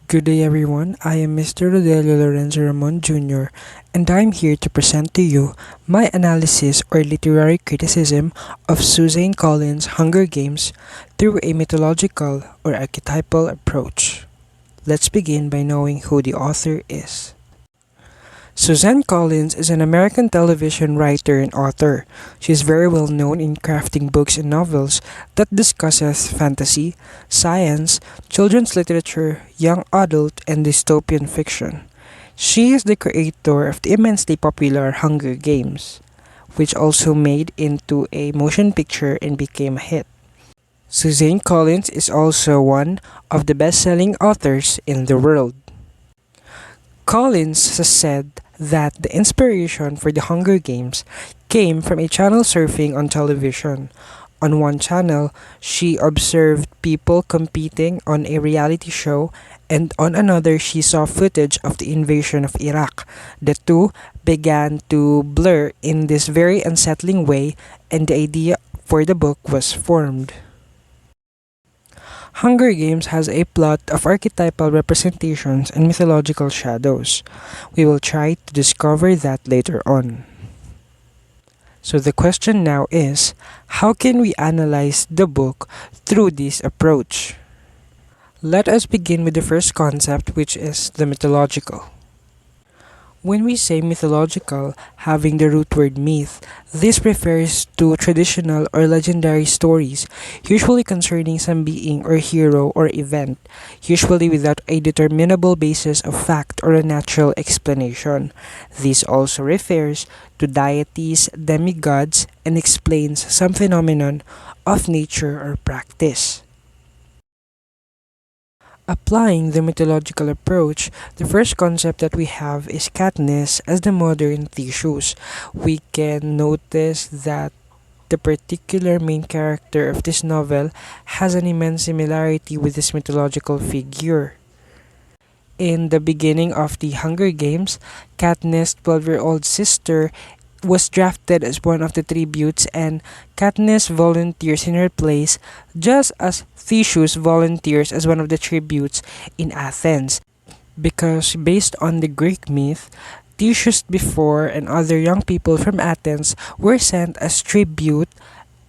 Good day everyone, I am Mr. Llorenzo Ramon Jr. and I'm here to present to you my analysis or literary criticism of Suzanne Collins' Hunger Games through a mythological or archetypal approach. Let's begin by knowing who the author is. Suzanne Collins is an American television writer and author. She is very well known in crafting books and novels that discusses fantasy, science, children's literature, young adult, and dystopian fiction. She is the creator of the immensely popular Hunger Games, which also made into a motion picture and became a hit. Suzanne Collins is also one of the best-selling authors in the world. Collins has said that the inspiration for the Hunger Games came from a channel surfing on television. On one channel, she observed people competing on a reality show, and on another, she saw footage of the invasion of Iraq. The two began to blur in this very unsettling way, and the idea for the book was formed. Hunger Games has a plot of archetypal representations and mythological shadows. We will try to discover that later on. So the question now is, how can we analyze the book through this approach? Let us begin with the first concept, which is the mythological. When we say mythological, having the root word myth, this refers to traditional or legendary stories, usually concerning some being or hero or event, usually without a determinable basis of fact or a natural explanation. This also refers to deities, demigods, and explains some phenomenon of nature or practice. Applying the mythological approach, the first concept that we have is Katniss as the mother in Theseus. We can notice that the particular main character of this novel has an immense similarity with this mythological figure. In the beginning of the Hunger Games, Katniss' 12-year-old sister was drafted as one of the tributes, and Katniss volunteers in her place just as Theseus volunteers as one of the tributes in Athens. Because based on the Greek myth, Theseus before and other young people from Athens were sent as tribute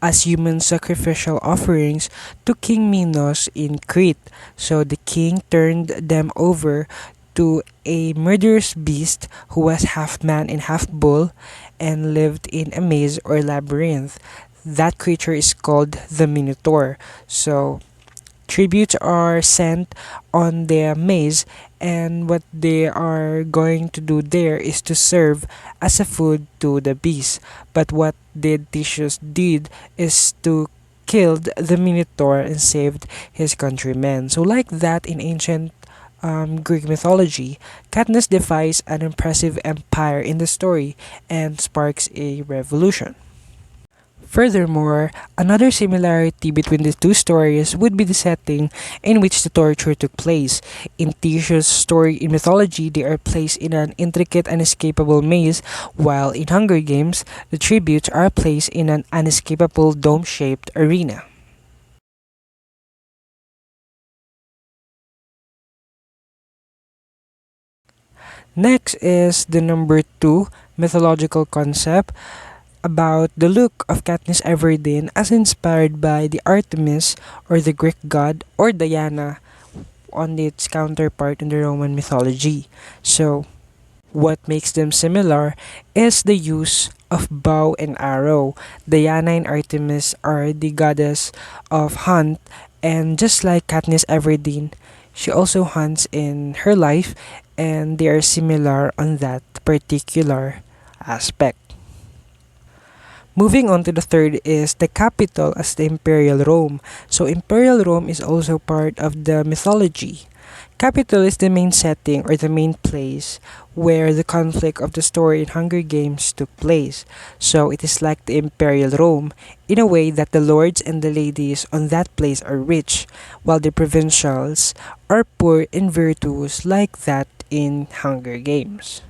as human sacrificial offerings to King Minos in Crete. So the king turned them over to a murderous beast who was half man and half bull and lived in a maze or labyrinth. That creature is called the Minotaur. So tributes are sent on the maze, and what they are going to do there is to serve as a food to the beast. But what did Theseus did is to killed the Minotaur and saved his countrymen. So like that in ancient Greek mythology, Katniss defies an impressive empire in the story and sparks a revolution. Furthermore, another similarity between the two stories would be the setting in which the torture took place. In Theseus' story in mythology, they are placed in an intricate and inescapable maze, while in Hunger Games, the tributes are placed in an unescapable dome-shaped arena. Next is the number 2 mythological concept about the look of Katniss Everdeen as inspired by the Artemis or the Greek god or Diana on its counterpart in the Roman mythology. So, what makes them similar is the use of bow and arrow. Diana and Artemis are the goddess of hunt, and just like Katniss Everdeen, she also hunts in her life, and they are similar on that particular aspect. Moving on to the third is the capital as the Imperial Rome. So Imperial Rome is also part of the mythology. Capital is the main setting or the main place where the conflict of the story in Hunger Games took place. So it is like the Imperial Rome in a way that the lords and the ladies on that place are rich, while the provincials are poor in virtues like that in Hunger Games.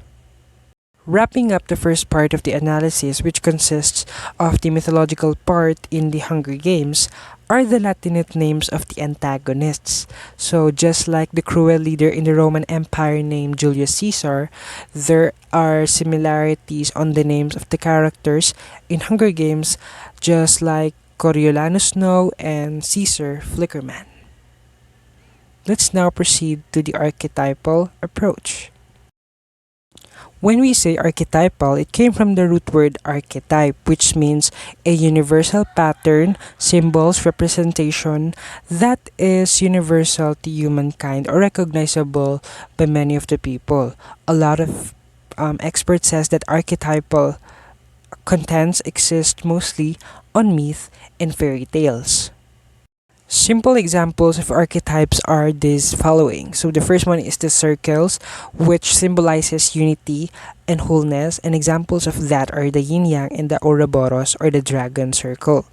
Wrapping up the first part of the analysis, which consists of the mythological part in the Hunger Games, are the Latinate names of the antagonists. So, just like the cruel leader in the Roman Empire named Julius Caesar, there are similarities on the names of the characters in Hunger Games, just like Coriolanus Snow and Caesar Flickerman. Let's now proceed to the archetypal approach. When we say archetypal, it came from the root word archetype, which means a universal pattern, symbols, representation that is universal to humankind or recognizable by many of the people. A lot of experts says that archetypal contents exist mostly on myth and fairy tales. Simple examples of archetypes are these following. So the first one is the circles, which symbolizes unity and wholeness, and examples of that are the yin yang and the Ouroboros or the dragon circle.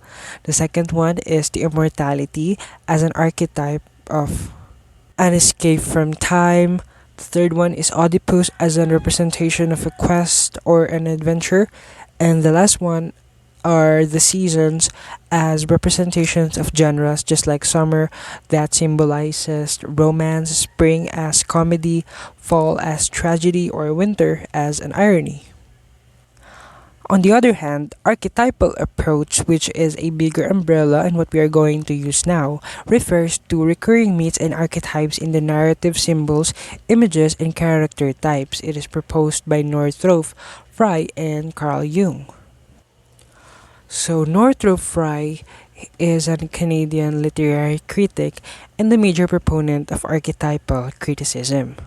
The second one is the immortality as an archetype of an escape from time. The third one is Oedipus as a representation of a quest or an adventure. And the last one are the seasons as representations of genres, just like summer that symbolizes romance, spring as comedy, fall as tragedy, or winter as an irony. On the other hand, archetypal approach, which is a bigger umbrella and what we are going to use now, refers to recurring myths and archetypes in the narrative symbols, images, and character types. It is proposed by Northrop Frye and Carl Jung. So Northrop Frye is a Canadian literary critic and the major proponent of archetypal criticism.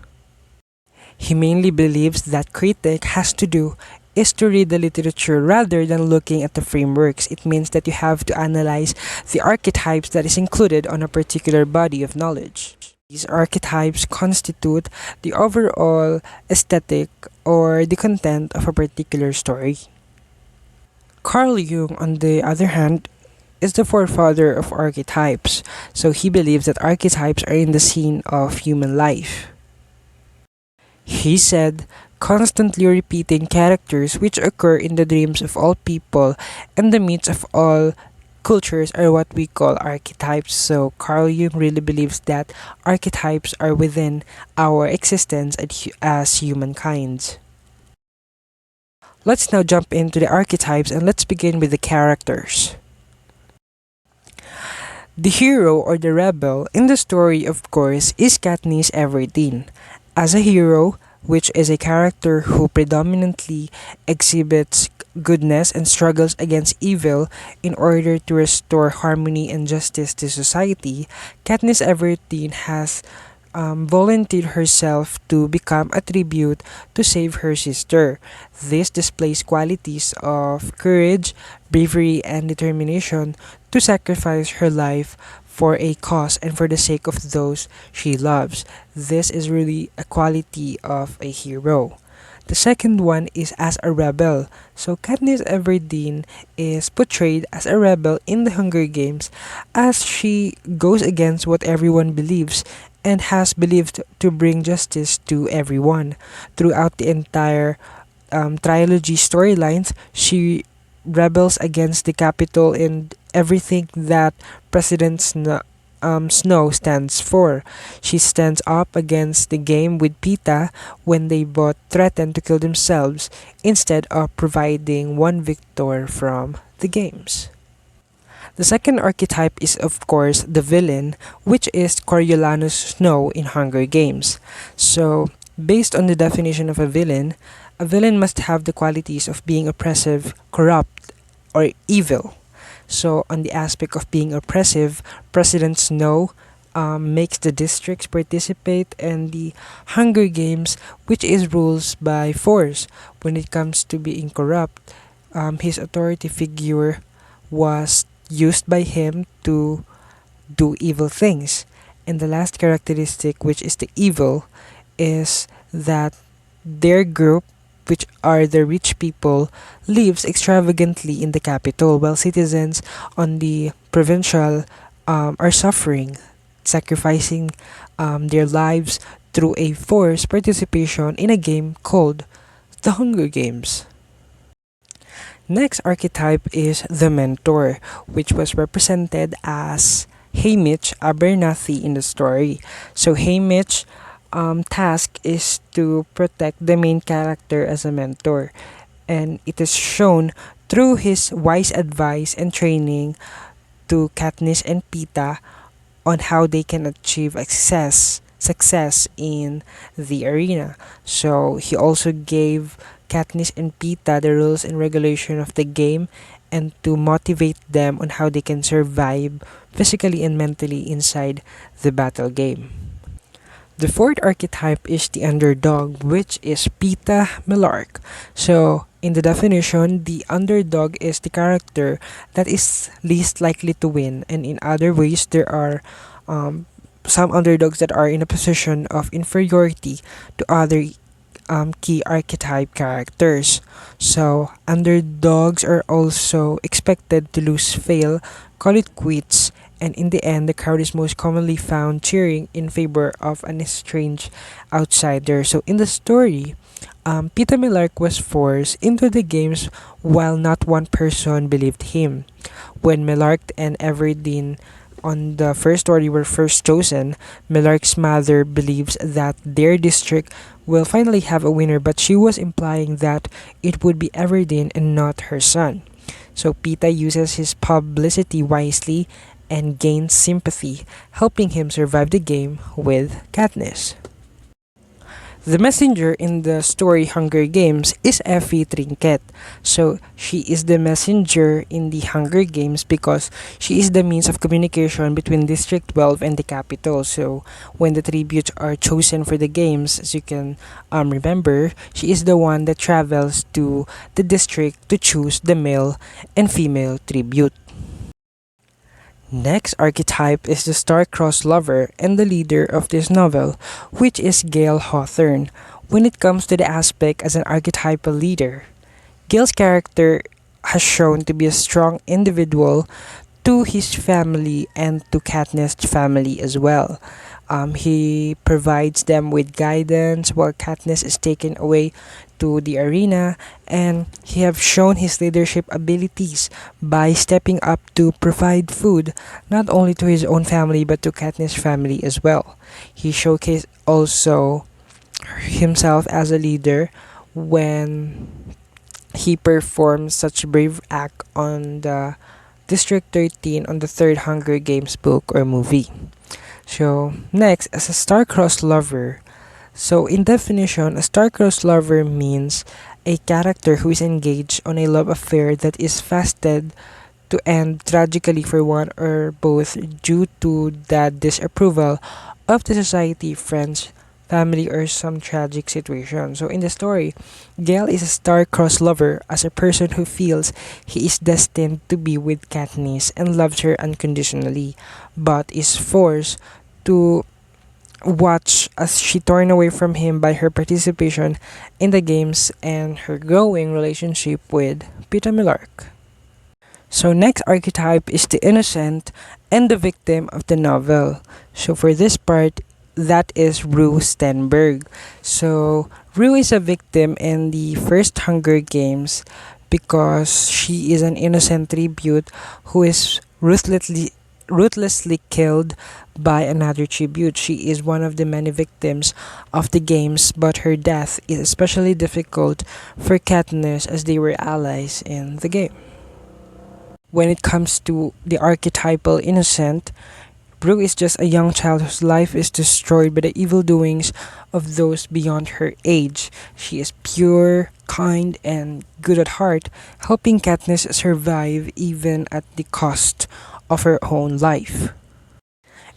He mainly believes that critic has to do is to read the literature rather than looking at the frameworks. It means that you have to analyze the archetypes that is included on a particular body of knowledge. These archetypes constitute the overall aesthetic or the content of a particular story. Carl Jung, on the other hand, is the forefather of archetypes, so he believes that archetypes are in the scene of human life. He said, constantly repeating characters which occur in the dreams of all people and the myths of all cultures are what we call archetypes. So Carl Jung really believes that archetypes are within our existence as humankind. Let's now jump into the archetypes and let's begin with the characters. The hero or the rebel in the story, of course, is Katniss Everdeen. As a hero, which is a character who predominantly exhibits goodness and struggles against evil in order to restore harmony and justice to society, Katniss Everdeen has volunteered herself to become a tribute to save her sister. This displays qualities of courage, bravery, and determination to sacrifice her life for a cause and for the sake of those she loves. This is really a quality of a hero. The second one is as a rebel. So Katniss Everdeen is portrayed as a rebel in the Hunger Games as she goes against what everyone believes and has believed to bring justice to everyone. Throughout the entire trilogy storylines, she rebels against the Capitol and everything that Snow stands for. She stands up against the game with Pita when they both threaten to kill themselves instead of providing one victor from the games. The second archetype is of course the villain, which is Coriolanus Snow in Hunger Games. So, based on the definition of a villain must have the qualities of being oppressive, corrupt, or evil. So, on the aspect of being oppressive, President Snow makes the districts participate in the Hunger Games, which is rules by force. When it comes to being corrupt, his authority figure was used by him to do evil things. And the last characteristic, which is the evil, is that their group, which are the rich people, lives extravagantly in the capital while citizens on the provincial are suffering, sacrificing their lives through a forced participation in a game called the Hunger Games. Next archetype is the mentor, which was represented as Haymitch Abernathy in the story. So Haymitch task is to protect the main character as a mentor, and it is shown through his wise advice and training to Katniss and Pita on how they can achieve success in the arena. So he also gave Katniss and Pita the rules and regulation of the game and to motivate them on how they can survive physically and mentally inside the battle game. The fourth archetype is the underdog, which is Pita Millark. So, in the definition, the underdog is the character that is least likely to win, and in other ways, there are some underdogs that are in a position of inferiority to other key archetype characters. So, underdogs are also expected to lose, fail, call it quits, and in the end, the crowd is most commonly found cheering in favor of an estranged outsider. So, in the story, Peter Millark was forced into the games while not one person believed him. When Millark and Everdeen on the first story were first chosen, Millark's mother believes that their district will finally have a winner, but she was implying that it would be Everdeen and not her son. So Pita uses his publicity wisely and gains sympathy, helping him survive the game with Katniss. The messenger in the story Hunger Games is Effie Trinket. So she is the messenger in the Hunger Games because she is the means of communication between District 12 and the capital. So when the tributes are chosen for the games, as you can remember, she is the one that travels to the district to choose the male and female tribute. Next archetype is the star-crossed lover and the leader of this novel, which is Gale Hawthorne. When it comes to the aspect as an archetypal leader, Gale's character has shown to be a strong individual to his family and to Katniss' family as well. He provides them with guidance while Katniss is taken away to the arena, and he have shown his leadership abilities by stepping up to provide food not only to his own family but to Katniss' family as well. He showcased also himself as a leader when he performed such brave act on the District 13 on the third Hunger Games book or movie. So next, as a star-crossed lover. So in definition, a star-crossed lover means a character who is engaged on a love affair that is fated to end tragically for one or both due to the disapproval of the society, friends, family, or some tragic situation. So in the story, Gale is a star-crossed lover as a person who feels he is destined to be with Katniss and loves her unconditionally, but is forced to watch as she torn away from him by her participation in the games and her growing relationship with Peter Millark. So next archetype is the innocent and the victim of the novel. So for this part, that is Rue Stenberg. So Rue is a victim in the first Hunger Games because she is an innocent tribute who is ruthlessly killed by another tribute. She is one of the many victims of the games, but her death is especially difficult for Katniss as they were allies in the game. When it comes to the archetypal innocent, Brooke is just a young child whose life is destroyed by the evil doings of those beyond her age. She is pure, kind, and good at heart, helping Katniss survive even at the cost of her own life.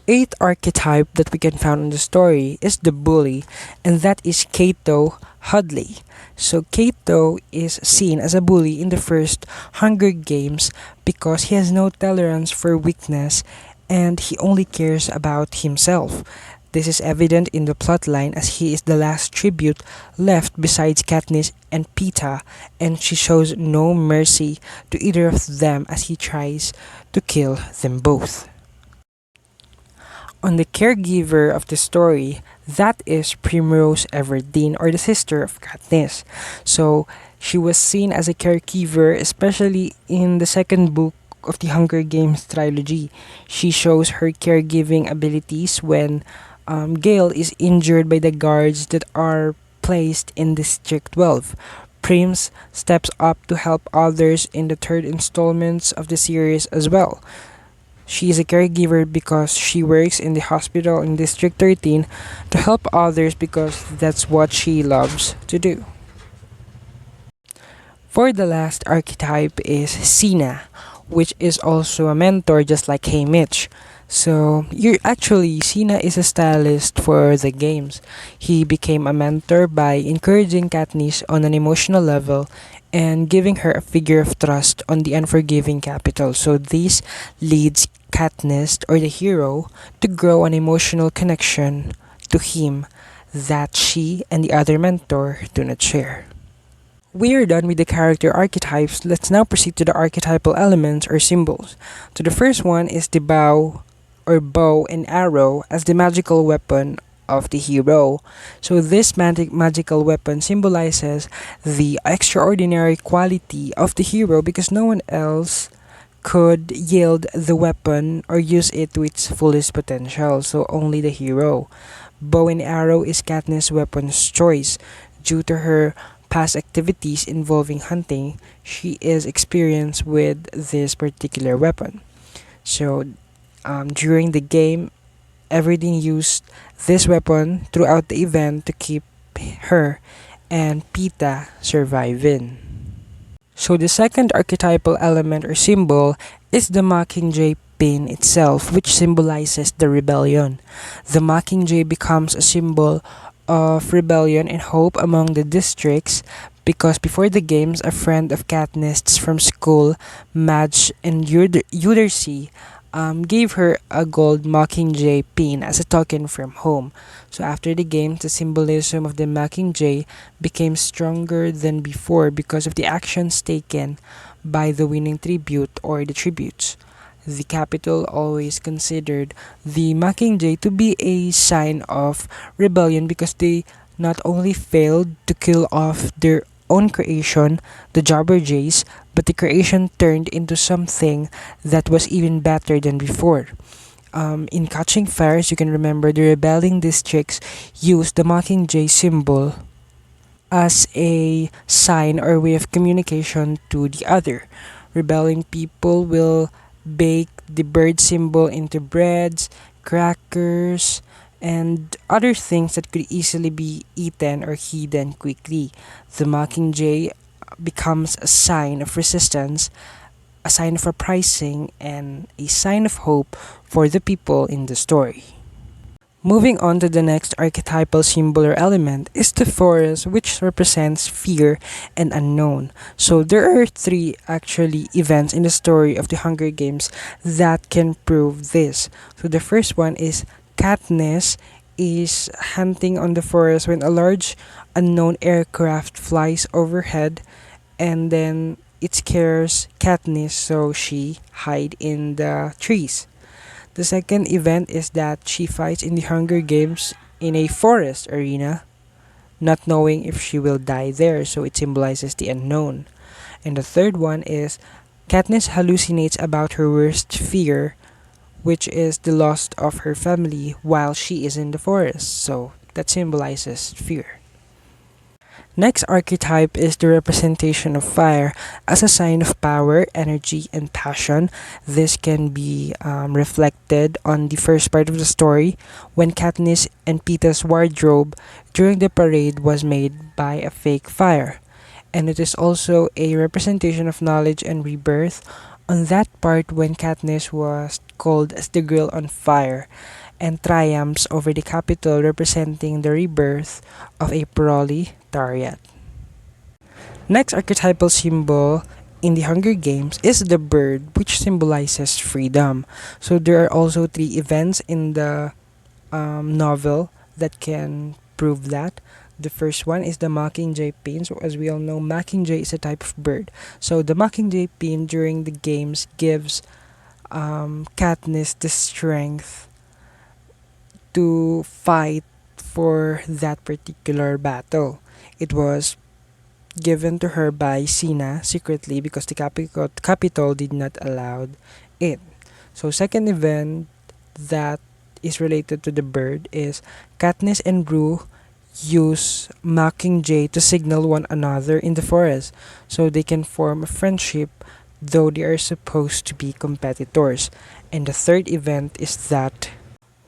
Eighth archetype that we can find in the story is the bully, and that is Cato Hudley. So Cato is seen as a bully in the first Hunger Games because he has no tolerance for weakness and he only cares about himself. This is evident in the plotline as he is the last tribute left besides Katniss and Pita, and she shows no mercy to either of them as he tries to kill them both. On the caregiver of the story, that is Primrose Everdeen, or the sister of Katniss. So she was seen as a caregiver, especially in the second book of the Hunger Games trilogy. She shows her caregiving abilities when Gale is injured by the guards that are placed in District 12. Prims steps up to help others in the third installments of the series as well. She is a caregiver because she works in the hospital in District 13 to help others because that's what she loves to do. For the last archetype is Cinna, which is also a mentor just like Hey Mitch. So you're actually Cinna is a stylist for the games. He became a mentor by encouraging Katniss on an emotional level and giving her a figure of trust on the unforgiving capital. So this leads Katniss or the hero to grow an emotional connection to him that she and the other mentor do not share. We are done with the character archetypes. Let's now proceed to the archetypal elements or symbols. So the first one is the bow or bow and arrow as the magical weapon of the hero. So this magical weapon symbolizes the extraordinary quality of the hero because no one else could yield the weapon or use it to its fullest potential, so only the hero. Bow and arrow is Katniss' weapon's choice. Due to her past activities involving hunting, she is experienced with this particular weapon. So, during the game, Everdeen used this weapon throughout the event to keep her and Pita surviving. So the second archetypal element or symbol is the mockingjay pin itself, which symbolizes the rebellion. The mockingjay becomes a symbol of rebellion and hope among the districts because before the games, a friend of Katniss from school, Madge and Udercy, gave her a gold mockingjay pin as a token from home. So after the game, the symbolism of the mockingjay became stronger than before because of the actions taken by the winning tribute or the tributes. The capital always considered the mockingjay to be a sign of rebellion because they not only failed to kill off their own creation, the Jabberjays, but the creation turned into something that was even better than before. In Catching Fires, you can remember the rebelling districts used the mockingjay symbol as a sign or way of communication to the other. Rebelling people will bake the bird symbol into breads, crackers, and other things that could easily be eaten or hidden quickly. The mockingjay becomes a sign of resistance, a sign of uprising, and a sign of hope for the people in the story. Moving on to the next archetypal symbol or element is the forest, which represents fear and unknown. So there are three actually events in the story of the Hunger Games that can prove this. So the first one is Katniss is hunting on the forest when a large unknown aircraft flies overhead and then it scares Katniss so she hide in the trees. The second event is that she fights in the Hunger Games in a forest arena, not knowing if she will die there, so it symbolizes the unknown. And the third one is Katniss hallucinates about her worst fear, which is the loss of her family while she is in the forest, so that symbolizes fear. Next archetype is the representation of fire as a sign of power, energy, and passion. This can be reflected on the first part of the story when Katniss and Pita's wardrobe during the parade was made by a fake fire. And it is also a representation of knowledge and rebirth on that part when Katniss was called as the girl on fire and triumphs over the capital representing the rebirth of a proletariat. Next archetypal symbol in the Hunger Games is the bird, which symbolizes freedom. So there are also three events in the novel that can prove that. The first one is the mockingjay pin. So as we all know, mockingjay is a type of bird. So the mockingjay pin during the games gives Katniss the strength to fight for that particular battle. It was given to her by Cinna secretly because the capital did not allow it. So second event that is related to the bird is Katniss and Rue use mockingjay to signal one another in the forest so they can form a friendship though they are supposed to be competitors. And the third event is that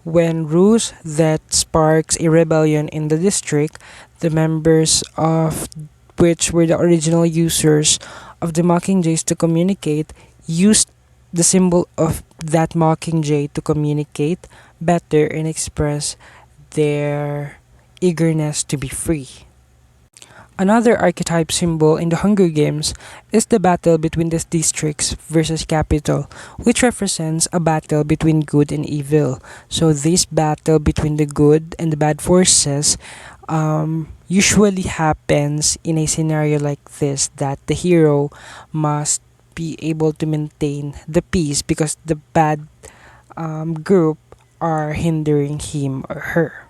when ruse that sparks a rebellion in the district, the members of which were the original users of the mockingjays to communicate used the symbol of that mockingjay to communicate better and express their eagerness to be free. Another archetype symbol in the Hunger Games is the battle between the districts versus capital, which represents a battle between good and evil. So this battle between the good and the bad forces usually happens in a scenario like this, that the hero must be able to maintain the peace because the bad group are hindering him or her.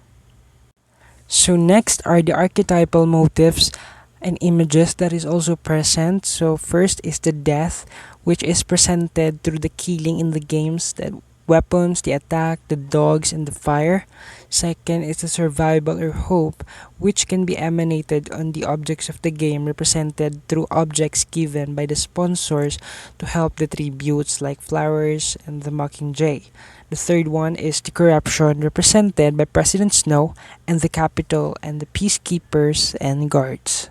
So next are the archetypal motifs and images that is also present. So first is the death, which is presented through the killing in the games, the weapons, the attack, the dogs, and the fire. Second is the survival or hope, which can be emanated on the objects of the game, represented through objects given by the sponsors to help the tributes like flowers and the mockingjay. The third one is the corruption, represented by President Snow and the capital and the peacekeepers and guards.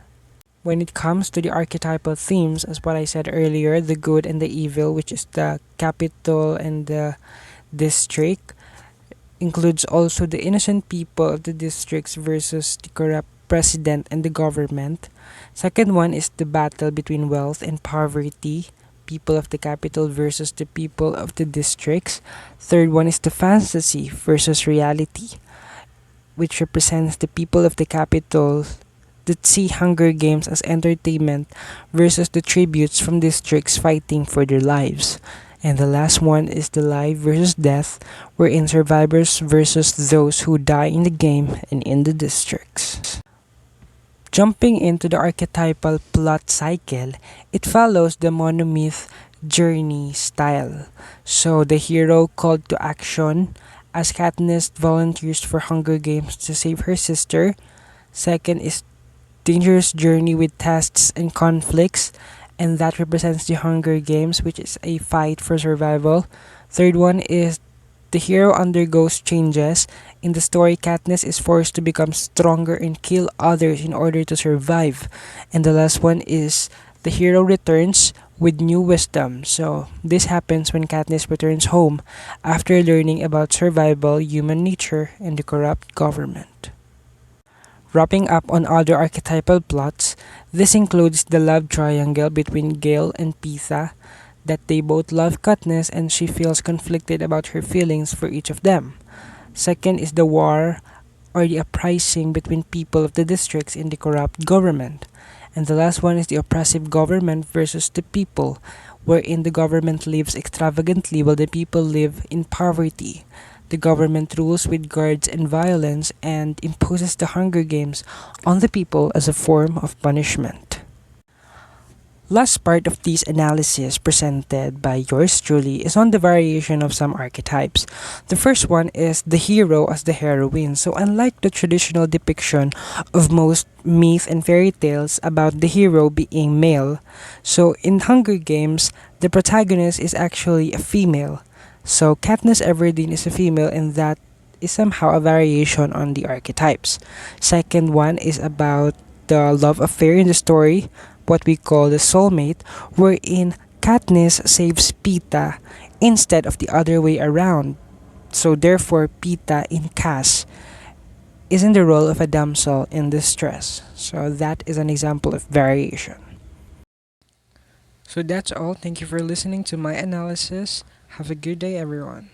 When it comes to the archetypal themes, as what I said earlier, the good and the evil, which is the capital and the district, includes also the innocent people of the districts versus the corrupt president and the government. Second one is the battle between wealth and poverty, people of the capital versus the people of the districts. Third one is the fantasy versus reality, which represents the people of the capital that see Hunger Games as entertainment versus the tributes from districts fighting for their lives. And the last one is the life versus death, wherein survivors versus those who die in the game and in the districts. Jumping into the archetypal plot cycle, it follows the monomyth journey style. So the hero called to action as Katniss volunteers for Hunger Games to save her sister. Second is dangerous journey with tests and conflicts, and that represents the Hunger Games, which is a fight for survival. Third one is the hero undergoes changes. In the story, Katniss is forced to become stronger and kill others in order to survive. And the last one is the hero returns with new wisdom. So this happens when Katniss returns home after learning about survival, human nature, and the corrupt government. Wrapping up on other archetypal plots, this includes the love triangle between Gale and Pitha, that they both love Katniss and she feels conflicted about her feelings for each of them. Second is the war or the uprising between people of the districts in the corrupt government. And the last one is the oppressive government versus the people, wherein the government lives extravagantly while the people live in poverty. The government rules with guards and violence and imposes the Hunger Games on the people as a form of punishment. Last part of this analysis presented by yours truly is on the variation of some archetypes. The first one is the hero as the heroine. So unlike the traditional depiction of most myth and fairy tales about the hero being male, so in Hunger Games, the protagonist is actually a female. So Katniss Everdeen is a female, and that is somehow a variation on the archetypes. Second one is about the love affair in the story, what we call the soulmate, wherein Katniss saves Pitha instead of the other way around. So therefore, Pitha in Cass is in the role of a damsel in distress. So that is an example of variation. So that's all. Thank you for listening to my analysis. Have a good day, everyone.